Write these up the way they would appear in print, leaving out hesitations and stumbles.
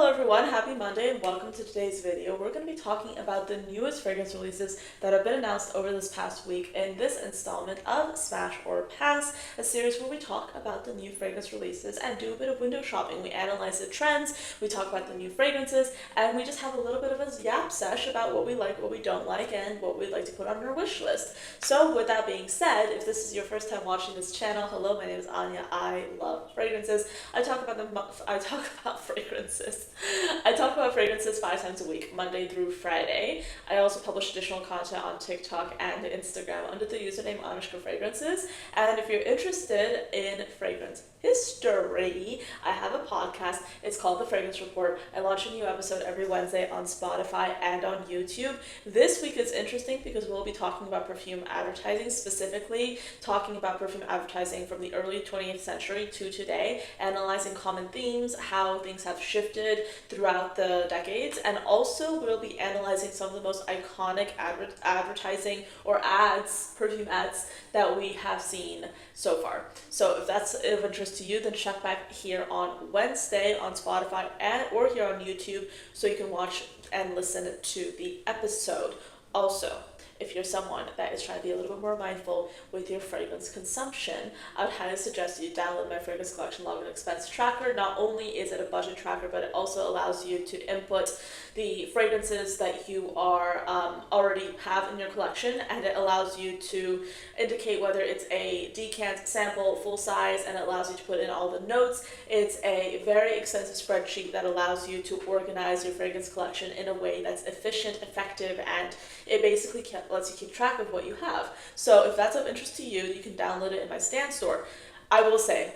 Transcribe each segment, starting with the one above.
Hello everyone, happy Monday and welcome to today's video. We're going to be talking about the newest fragrance releases that have been announced over this past week in this installment of Smash or Pass, a series where we talk about the new fragrance releases and do a bit of window shopping. We analyze the trends, we talk about the new fragrances, and we just have a little bit of a yap sesh about what we like, what we don't like, and what we'd like to put on our wish list. So with that being said, if this is your first time watching this channel, hello, my name is Anya. I love fragrances. I talk about fragrances. I talk about fragrances 5 times a week, Monday through Friday. I also publish additional content on TikTok and Instagram under the username ANECHKAFRAGRANCES. And if you're interested in fragrance history, I have a podcast. It's called The Fragrance Report. I launch a new episode every Wednesday on Spotify and on YouTube. This week is interesting because we'll be talking about perfume advertising, specifically talking about perfume advertising from the early 20th century to today, analyzing common themes, how things have shifted throughout the decades, and also we'll be analyzing some of the most iconic advertising or ads, perfume ads, that we have seen so far. So if that's of interest to you, then check back here on Wednesday on Spotify or here on YouTube so you can watch and listen to the episode. Also, if you're someone that is trying to be a little bit more mindful with your fragrance consumption, I would highly suggest you download my fragrance collection log and expense tracker. Not only is it a budget tracker, but it also allows you to input the fragrances that you are already have in your collection, and it allows you to indicate whether it's a decant, sample, full size, and it allows you to put in all the notes. It's a very extensive spreadsheet that allows you to organize your fragrance collection in a way that's efficient, effective, and it basically lets you keep track of what you have. So if that's of interest to you, you can download it in my Stan store. I will say,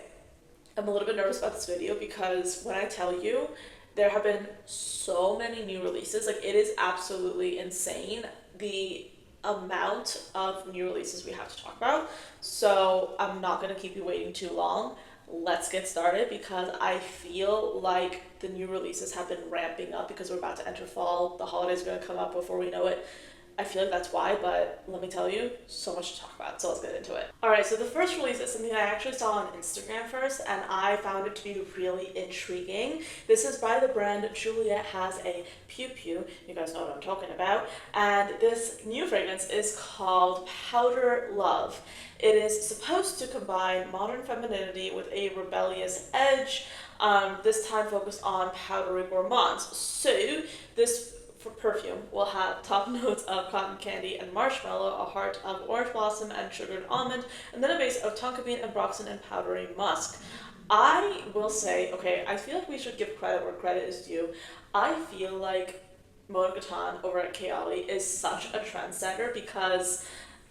I'm a little bit nervous about this video because when I tell you, there have been so many new releases. Like, it is absolutely insane the amount of new releases we have to talk about. So I'm not going to keep you waiting too long. Let's get started because I feel like the new releases have been ramping up because we're about to enter fall. The holidays are going to come up before we know it. I feel like that's why, but let me tell you, so much to talk about, so let's get into it. Alright, so the first release is something I actually saw on Instagram first, and I found it to be really intriguing. This is by the brand Juliette Has a Pew Pew. You guys know what I'm talking about. And this new fragrance is called Powder Love. It is supposed to combine modern femininity with a rebellious edge, this time focused on powdery gourmands. So, this for perfume will have top notes of cotton candy and marshmallow, a heart of orange blossom and sugared almond, and then a base of tonka bean and broxen and powdery musk. I will say, okay, I feel like we should give credit where credit is due. I feel like Monogatari over at Kayali is such a trendsetter because,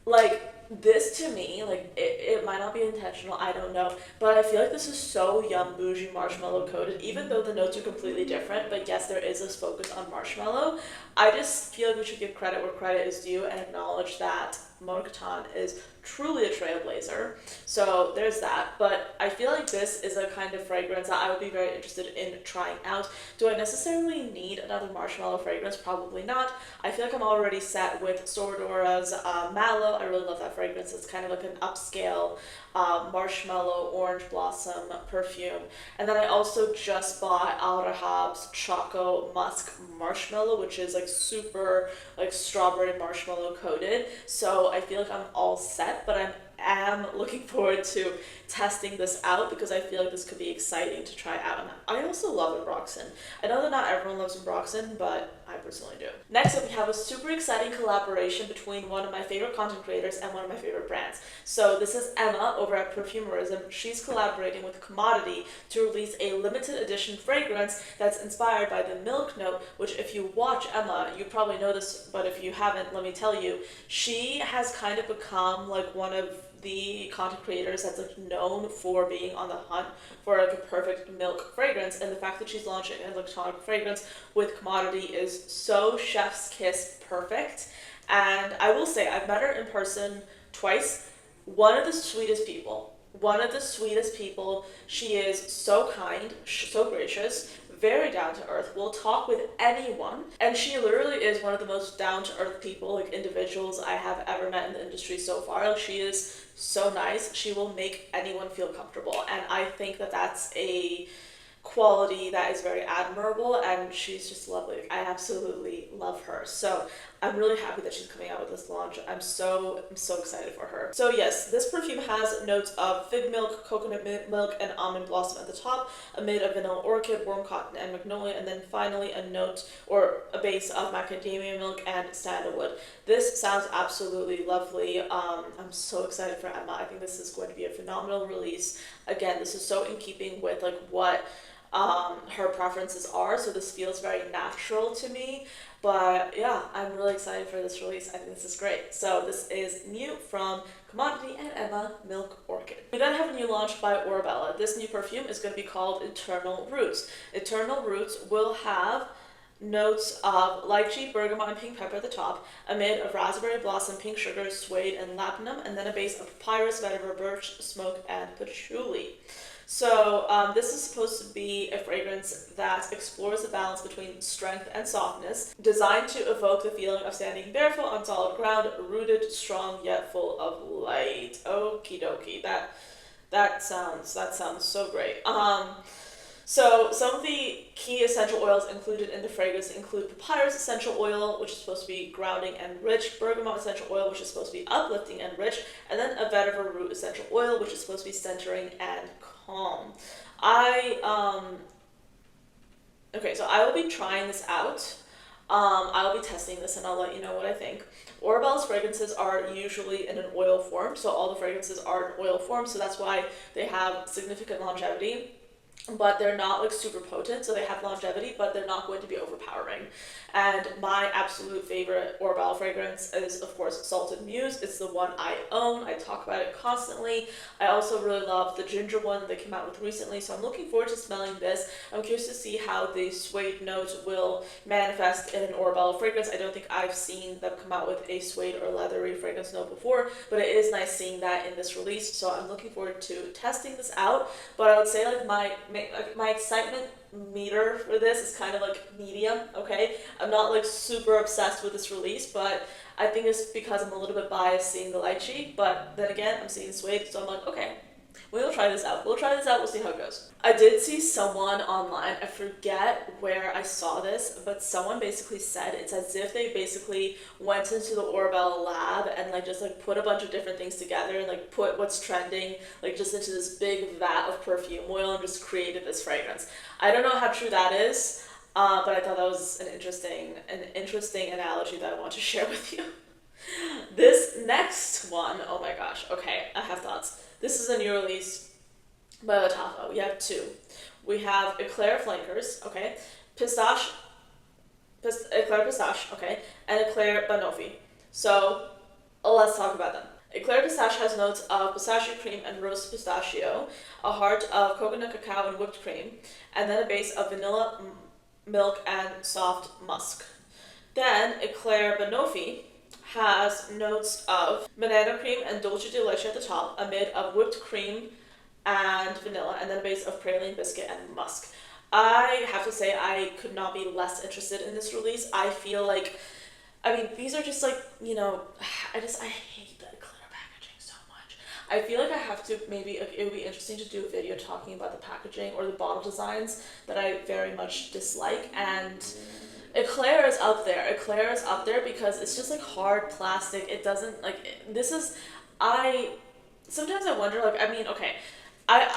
like, this to me, like, it might not be intentional, I don't know, but I feel like this is so yum bougie marshmallow coated, even though the notes are completely different, but yes, there is this focus on marshmallow. I just feel like we should give credit where credit is due and acknowledge that Monogatari is truly a trailblazer. So there's that, but I feel like this is a kind of fragrance that I would be very interested in trying out. Do I necessarily need another marshmallow fragrance? Probably not. I feel like I'm already set with Sora Dora's Mallow. I really love that fragrance. It's kind of like an upscale marshmallow orange blossom perfume. And then I also just bought Al Rahab's Choco Musk Marshmallow, which is like super like strawberry marshmallow coated. So I feel like I'm all set, but am looking forward to testing this out because I feel like this could be exciting to try out. And I also love Broxen. I know that not everyone loves Broxen, but I personally do. Next up, we have a super exciting collaboration between one of my favorite content creators and one of my favorite brands. So this is Emma over at Perfumerism. She's collaborating with Commodity to release a limited edition fragrance that's inspired by the milk note, which if you watch Emma, you probably know this, but if you haven't, let me tell you, she has kind of become like one of the content creators that's like known for being on the hunt for like a perfect milk fragrance, and the fact that she's launching an electronic fragrance with Commodity is so chef's kiss perfect. And I will say, I've met her in person twice. One of the sweetest people. She is so kind, so gracious, very down to earth, will talk with anyone, and she literally is one of the most down to earth people, like individuals I have ever met in the industry so far. Like, she is so nice. She will make anyone feel comfortable, and I think that that's a quality that is very admirable, and she's just lovely. I absolutely love her. So I'm really happy that she's coming out with this launch. I'm so excited for her. So yes, this perfume has notes of fig milk, coconut milk, and almond blossom at the top, a mid of vanilla orchid, warm cotton, and magnolia, and then finally a note or a base of macadamia milk and sandalwood. This sounds absolutely lovely. I'm so excited for Emma. I think this is going to be a phenomenal release. Again, this is so in keeping with like what her preferences are, so this feels very natural to me. But yeah, I'm really excited for this release. I think this is great. So this is new from Commodity and Emma Milk Orchid. We then have a new launch by Orabella. This new perfume is going to be called Eternal Roots. Eternal Roots will have notes of lychee, bergamot, and pink pepper at the top, a mid of raspberry blossom, pink sugar, suede, and labdanum, and then a base of papyrus, vetiver, birch, smoke, and patchouli. So this is supposed to be a fragrance that explores the balance between strength and softness, designed to evoke the feeling of standing barefoot on solid ground, rooted, strong, yet full of light. Okie dokie, that sounds so great. So some of the key essential oils included in the fragrance include papyrus essential oil, which is supposed to be grounding and rich, bergamot essential oil, which is supposed to be uplifting and rich, and then a vetiver root essential oil, which is supposed to be centering and calm. Okay, so I will be trying this out. I will be testing this and I'll let you know what I think. Orabella's fragrances are usually in an oil form, so all the fragrances are in oil form, so that's why they have significant longevity. But they're not like super potent, so they have longevity, but they're not going to be overpowering. And my absolute favorite Orabella fragrance is, of course, Salted Muse. It's the one I own. I talk about it constantly. I also really love the ginger one they came out with recently, so I'm looking forward to smelling this. I'm curious to see how the suede note will manifest in an Orabella fragrance. I don't think I've seen them come out with a suede or leathery fragrance note before, but it is nice seeing that in this release, so I'm looking forward to testing this out. But I would say like my excitement meter for this is kind of like medium, okay? I'm not like super obsessed with this release, but I think it's because I'm a little bit biased seeing the lychee, but then again, I'm seeing suede, so I'm like, okay, we'll try this out. We'll see how it goes. I did see someone online, I forget where I saw this, but someone basically said it's as if they basically went into the Orabella lab and like just like put a bunch of different things together and like put what's trending like just into this big vat of perfume oil and just created this fragrance. I don't know how true that is, but I thought that was an interesting analogy that I want to share with you. This next one, oh my gosh, okay, I have thoughts. This is a new release by Lattafa. We have two. We have Eclaire Flankers, okay, Eclaire Pistache, okay, and Eclaire Banoffee. So let's talk about them. Eclaire Pistache has notes of pistachio cream and roast pistachio, a heart of coconut cacao and whipped cream, and then a base of vanilla, milk, and soft musk. Then Eclaire Banoffee has notes of banana cream and dolce de leche at the top, a mid of whipped cream and vanilla, and then a base of praline biscuit and musk. I have to say I could not be less interested in this release. I feel like, I mean, these are just like, you know, I hate the Eclaire packaging so much. I feel like I have to maybe, it would be interesting to do a video talking about the packaging or the bottle designs that I very much dislike, and Eclaire is up there. Eclaire is up there because it's just like hard plastic. It doesn't like sometimes I wonder like, I mean, okay, I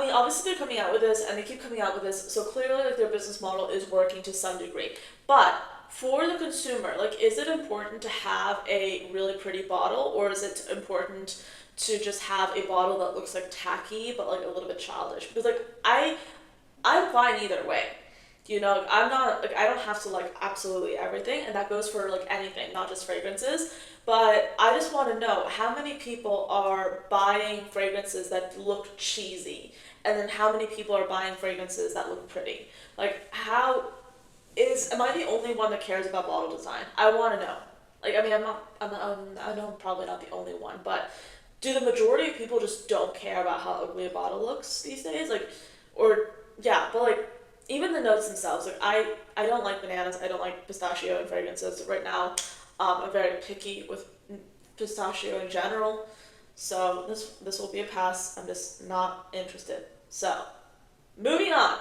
mean obviously they're coming out with this and they keep coming out with this, so clearly like their business model is working to some degree. But for the consumer, like, is it important to have a really pretty bottle, or is it important to just have a bottle that looks like tacky but like a little bit childish? Because like I'm fine either way. You know, I'm not, like, I don't have to like absolutely everything, and that goes for like anything, not just fragrances. But I just want to know how many people are buying fragrances that look cheesy, and then how many people are buying fragrances that look pretty. Like, am I the only one that cares about bottle design? I want to know. Like, I mean, I know I'm probably not the only one, but do the majority of people just don't care about how ugly a bottle looks these days? Like, or, yeah, but like, even the notes themselves, like I don't like bananas, I don't like pistachio in fragrances. Right now, I'm very picky with pistachio in general, so this will be a pass. I'm just not interested. So, Moving on.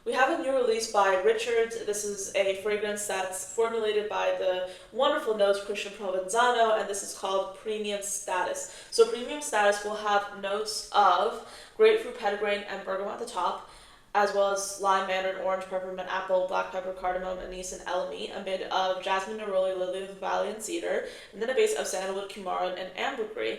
We have a new release by Richards. This is a fragrance that's formulated by the wonderful notes Christian Provenzano, and this is called Premium Status. So Premium Status will have notes of grapefruit, petitgrain, and bergamot at the top, as well as lime, mandarin, orange, peppermint, apple, black pepper, cardamom, anise, and elemi, amid of jasmine, neroli, lily of the valley, and cedar, and then a base of sandalwood, cumaron, and ambergris.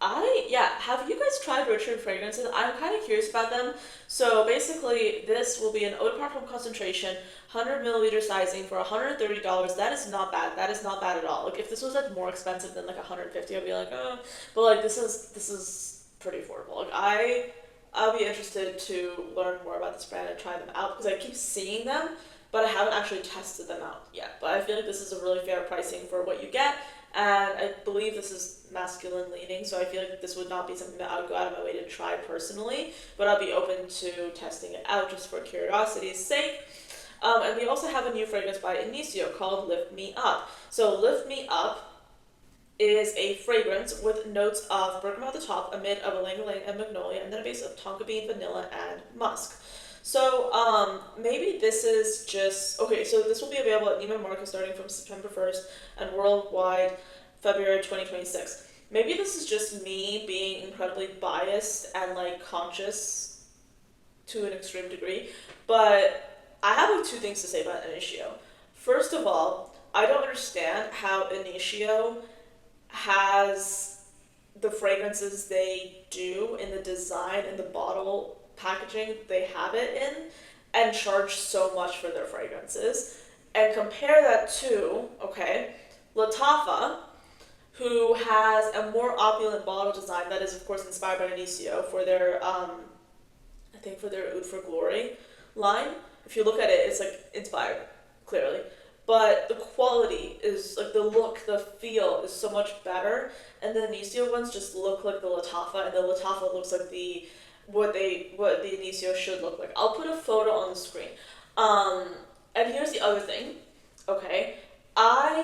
Have you guys tried Richard fragrances? I'm kind of curious about them. So basically, this will be an eau de parfum concentration, 100 milliliter sizing for $130. That is not bad. That is not bad at all. Like if this was like more expensive than like 150, I'd be like, oh. But like this is pretty affordable. Like I'll be interested to learn more about this brand and try them out because I keep seeing them, but I haven't actually tested them out yet. But I feel like this is a really fair pricing for what you get. And I believe this is masculine leaning, so I feel like this would not be something that I would go out of my way to try personally, but I'll be open to testing it out just for curiosity's sake. And we also have a new fragrance by Initio called Lift Me Up. So Lift Me Up is a fragrance with notes of bergamot at the top, a mid of ylang-ylang and magnolia, and then a base of tonka bean, vanilla, and musk. So maybe this is just, okay, so this will be available at Neiman Marcus starting from September 1st and worldwide February 2026. Maybe this is just me being incredibly biased and like conscious to an extreme degree, but I have like two things to say about Initio. First of all, I don't understand how Initio has the fragrances they do in the design and the bottle packaging they have it in and charge so much for their fragrances, and compare that to Lattafa, who has a more opulent bottle design that is of course inspired by Initio for their I think for their Oud for Glory line. If you look at it, it's like inspired clearly, but the quality is like the look, the feel is so much better, and the Initio ones just look like the Lattafa, and the Lattafa looks like what the Initio should look like. I'll put a photo on the screen. And here's the other thing. Okay, I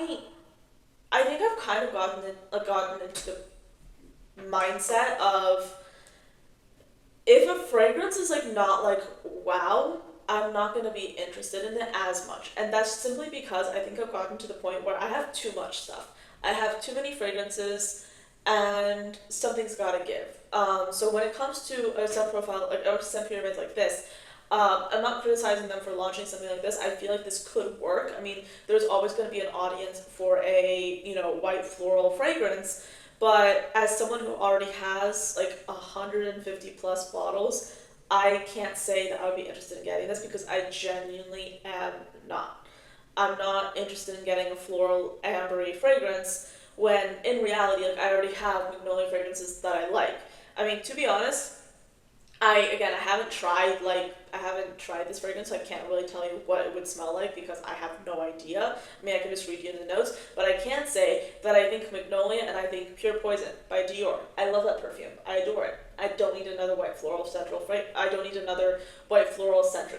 think I've kind of gotten into the mindset of if a fragrance is like not like wow, I'm not gonna be interested in it as much, and that's simply because I think I've gotten to the point where I have too much stuff. I have too many fragrances, and something's gotta give. So when it comes to a scent profile, like a scent pyramid like this, I'm not criticizing them for launching something like this. I feel like this could work. I mean, there's always going to be an audience for a, white floral fragrance, but as someone who already has like 150 plus bottles, I can't say that I would be interested in getting this because I genuinely am not. I'm not interested in getting a floral ambery fragrance when in reality, like I already have magnolia fragrances that I like. I mean, to be honest, I haven't tried this fragrance, so I can't really tell you what it would smell like because I have no idea. I mean, I can just read you the notes, but I can say that I think Magnolia and I think Pure Poison by Dior. I love that perfume. I adore it. I don't need another white floral centric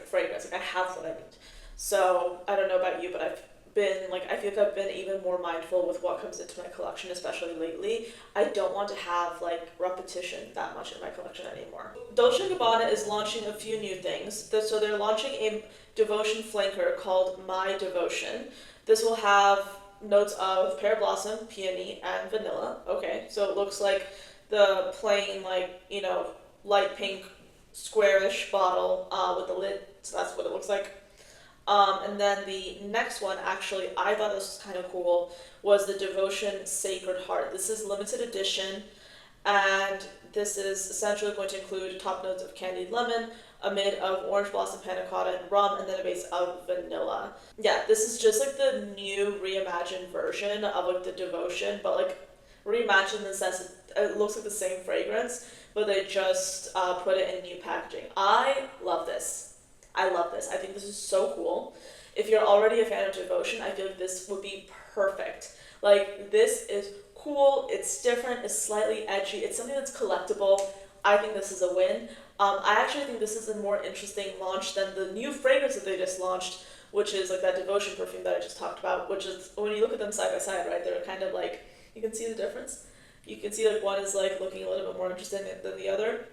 fragrance. Like I have what I need. So I don't know about you, but I feel like I've been even more mindful with what comes into my collection, especially lately. I don't want to have like repetition that much in my collection anymore. Dolce & Gabbana is launching a few new things. So they're launching a devotion flanker called My Devotion. This will have notes of pear blossom, peony, and vanilla. Okay, so it looks like the plain light pink squarish bottle with the lid. So that's what it looks like. And then the next one, actually, I thought this was kind of cool, was the Devotion Sacred Heart. This is limited edition, and this is essentially going to include top notes of candied lemon, a mid of orange blossom panna cotta and rum, and then a base of vanilla. Yeah, this is just like the new reimagined version of like the Devotion, but like reimagined in the sense that it looks like the same fragrance, but they just put it in new packaging. I love this. I think this is so cool. If you're already a fan of Devotion, I feel like this would be perfect. Like, this is cool, it's different, it's slightly edgy, it's something that's collectible. I think this is a win. I actually think this is a more interesting launch than the new fragrance that they just launched, which is like that Devotion perfume that I just talked about, which is, when you look at them side by side, right, they're kind of like, you can see the difference. You can see like one is like looking a little bit more interesting than the other.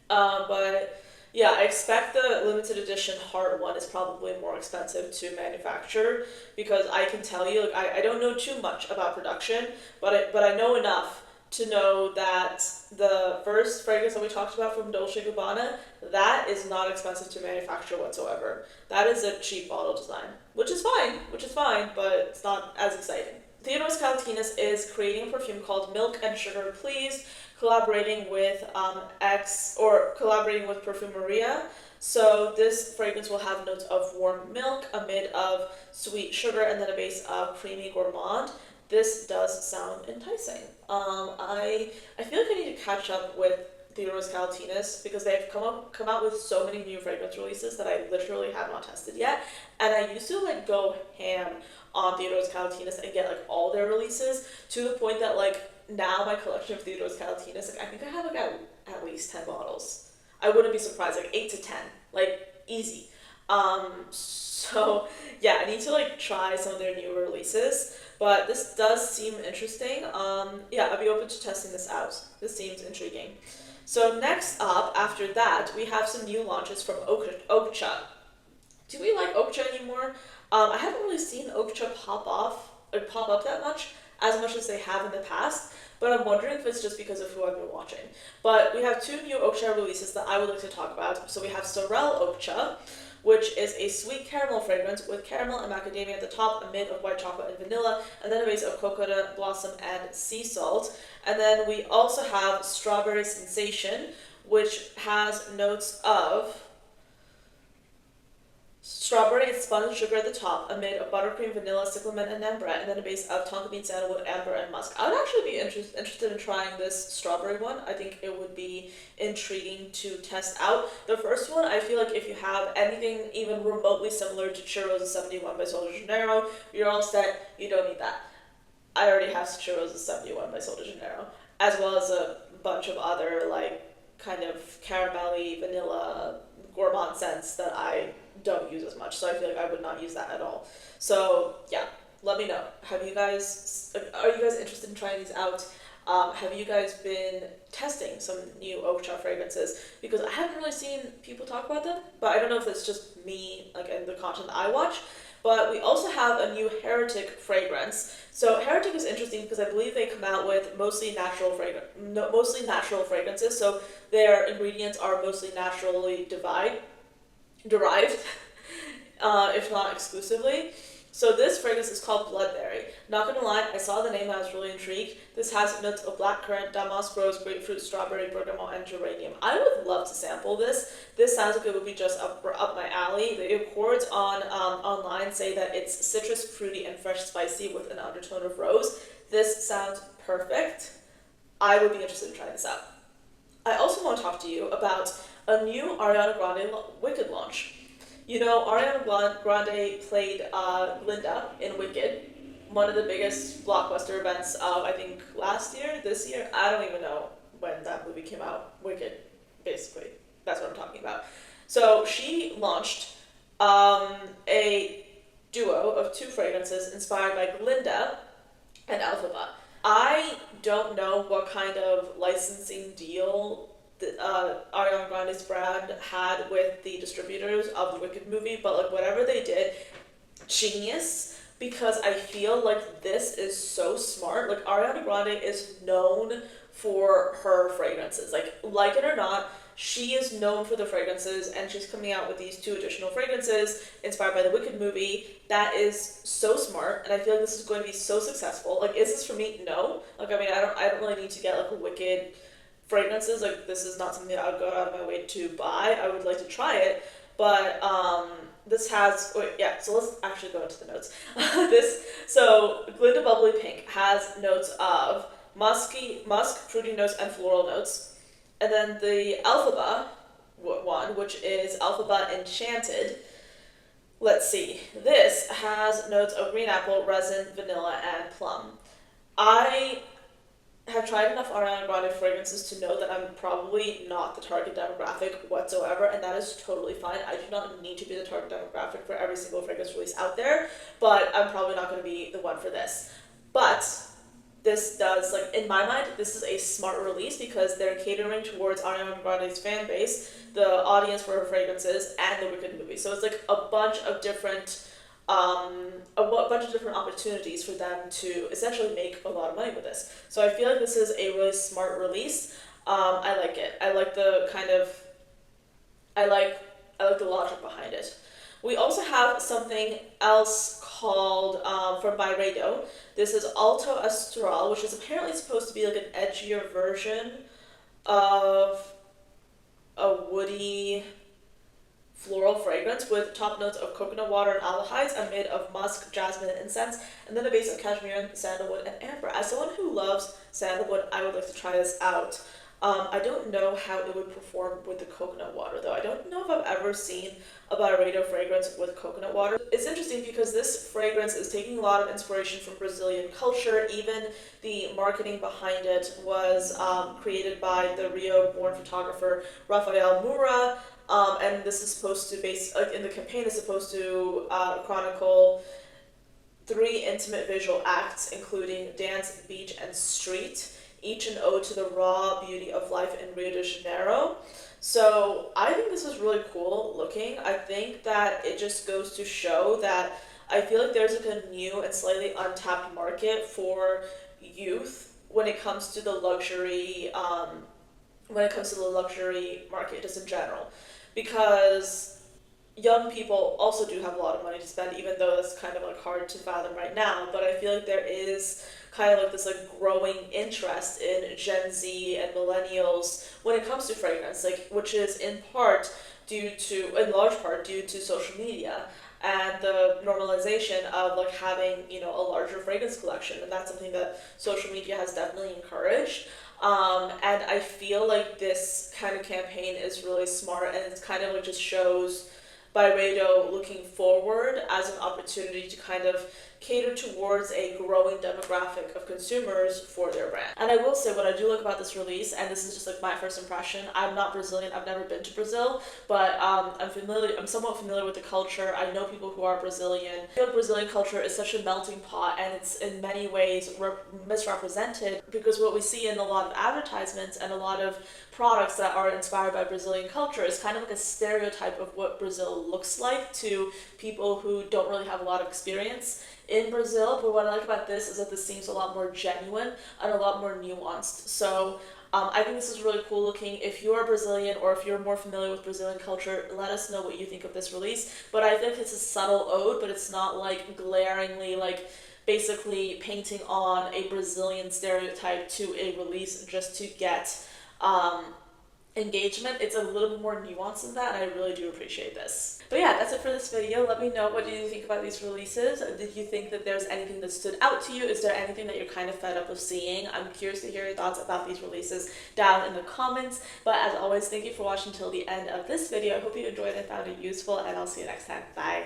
But Yeah, I expect the limited edition hard one is probably more expensive to manufacture because I can tell you, like, I don't know too much about production, but I know enough to know that the first fragrance that we talked about from Dolce & Gabbana, that is not expensive to manufacture whatsoever. That is a cheap bottle design, which is fine, but it's not as exciting. Theodoros Kalotinis is creating a perfume called Milk and Sugar Please, collaborating with collaborating with Perfumeria. So this fragrance will have notes of warm milk, a mid of sweet sugar, and then a base of creamy gourmand. This does sound enticing. I feel like I need to catch up with Theodoros Kalotinis because they've come out with so many new fragrance releases that I literally have not tested yet. And I used to like go ham on Theodoros Kalotinis and get like all their releases to the point that like now my collection of Theodoros Kalotinis, like I think I have like at least 10 bottles. I wouldn't be surprised, like 8 to 10, like easy. So yeah, I need to like try some of their newer releases, but this does seem interesting. Yeah, I'd be open to testing this out. This seems intriguing. So next up, after that, we have some new launches from Oakcha. Do we like Oakcha anymore? I haven't really seen Oakcha pop up that much as they have in the past, but I'm wondering if it's just because of who I've been watching. But we have two new Oakcha releases that I would like to talk about. So we have Sorel Oakcha, which is a sweet caramel fragrance with caramel and macadamia at the top, a mid of white chocolate and vanilla, and then a base of coconut blossom and sea salt. And then we also have Strawberry Sensation, which has notes of strawberry and spun sugar at the top, amid of buttercream, vanilla, cyclamen, and ambre, and then a base of tonka bean, sandalwood, amber, and musk. I would actually be interested in trying this strawberry one. I think it would be intriguing to test out. The first one, I feel like if you have anything even remotely similar to Churros 71 by Sol de Janeiro, you're all set. You don't need that. I already have Churros 71 by Sol de Janeiro, as well as a bunch of other like kind of caramelly, vanilla, gourmand scents that I don't use as much, so I feel like I would not use that at all. So yeah, let me know. Are you guys interested in trying these out? Have you guys been testing some new Oakcha fragrances? Because I haven't really seen people talk about them, but I don't know if it's just me, like in the content that I watch. But we also have a new Heretic fragrance. So Heretic is interesting because I believe they come out with mostly natural fragrances. So their ingredients are mostly naturally derived, if not exclusively. So this fragrance is called Bloodberry. Not gonna lie, I saw the name and I was really intrigued. This has notes of blackcurrant, damask rose, grapefruit, strawberry, bergamot, and geranium. I would love to sample this. This sounds like it would be just up my alley. The accords online say that it's citrus, fruity, and fresh spicy with an undertone of rose. This sounds perfect. I would be interested in trying this out. I also want to talk to you about a new Ariana Grande Wicked launch. You know, Ariana Grande played Glinda in Wicked, one of the biggest blockbuster events of, I think, this year. I don't even know when that movie came out. Wicked, basically. That's what I'm talking about. So she launched a duo of two fragrances inspired by Glinda and Lattafa. I don't know what kind of licensing deal Ariana Grande's brand had with the distributors of the Wicked movie, but like whatever they did, genius, because I feel like this is so smart. Like Ariana Grande is known for her fragrances. Like it or not, she is known for the fragrances, and she's coming out with these two additional fragrances inspired by the Wicked movie. That is so smart, and I feel like this is going to be so successful. Like, is this for me? No. Like, I mean, I don't really need to get like a Wicked fragrances. Like, this is not something that I would go out of my way to buy. I would like to try it, but this has so let's actually go into the notes. So Glinda Bubbly Pink has notes of musk, fruity notes, and floral notes. And then the Alphaba one, which is Alphaba Enchanted. Let's see. This has notes of green apple, resin, vanilla, and plum. I have tried enough Ariana Grande fragrances to know that I'm probably not the target demographic whatsoever, and that is totally fine. I do not need to be the target demographic for every single fragrance release out there, but I'm probably not going to be the one for this. But this does, like, in my mind, this is a smart release because they're catering towards Ariana Grande's fan base, the audience for her fragrances, and the Wicked movie. So it's like a bunch of different opportunities for them to essentially make a lot of money with this. So I feel like this is a really smart release. I like it. I like the kind of, I like the logic behind it. We also have something else called from Byredo. This is Alto Astral, which is apparently supposed to be like an edgier version of a woody floral fragrance with top notes of coconut water and aldehydes amid of musk, jasmine, and incense, and then a base of cashmere, sandalwood, and amber. As someone who loves sandalwood, I would like to try this out. I don't know how it would perform with the coconut water though. I don't know if I've ever seen a Byredo fragrance with coconut water. It's interesting because this fragrance is taking a lot of inspiration from Brazilian culture. Even the marketing behind it was created by the Rio-born photographer Rafael Moura. And this is supposed to in the campaign is supposed to chronicle 3 intimate visual acts, including dance, beach, and street, each an ode to the raw beauty of life in Rio de Janeiro. So I think this is really cool looking. I think that it just goes to show that I feel like there's like a new and slightly untapped market for youth when it comes to the luxury market just in general, because young people also do have a lot of money to spend, even though it's kind of like hard to fathom right now. But I feel like there is kind of like this like growing interest in Gen Z and millennials when it comes to fragrance, like, which is in large part due to social media and the normalization of like having, you know, a larger fragrance collection, and that's something that social media has definitely encouraged. And I feel like this kind of campaign is really smart, and it's kind of like just shows Byredo looking forward as an opportunity to kind of cater towards a growing demographic of consumers for their brand. And I will say what I do like about this release, and this is just like my first impression, I'm not Brazilian, I've never been to Brazil, but I'm somewhat familiar with the culture. I know people who are Brazilian. I feel like Brazilian culture is such a melting pot, and it's in many ways misrepresented, because what we see in a lot of advertisements and a lot of products that are inspired by Brazilian culture is kind of like a stereotype of what Brazil looks like to people who don't really have a lot of experience in Brazil. But what I like about this is that this seems a lot more genuine and a lot more nuanced. So I think this is really cool looking. If you are Brazilian or if you're more familiar with Brazilian culture, let us know what you think of this release. But I think it's a subtle ode, but it's not like glaringly like basically painting on a Brazilian stereotype to a release just to get engagement. It's a little bit more nuanced than that, and I really do appreciate this. But yeah, that's it for this video. Let me know, what do you think about these releases? Did you think that there's anything that stood out to you? Is there anything that you're kind of fed up of seeing? I'm curious to hear your thoughts about these releases down in the comments. But as always, thank you for watching till the end of this video. I hope you enjoyed and found it useful, and I'll see you next time. Bye!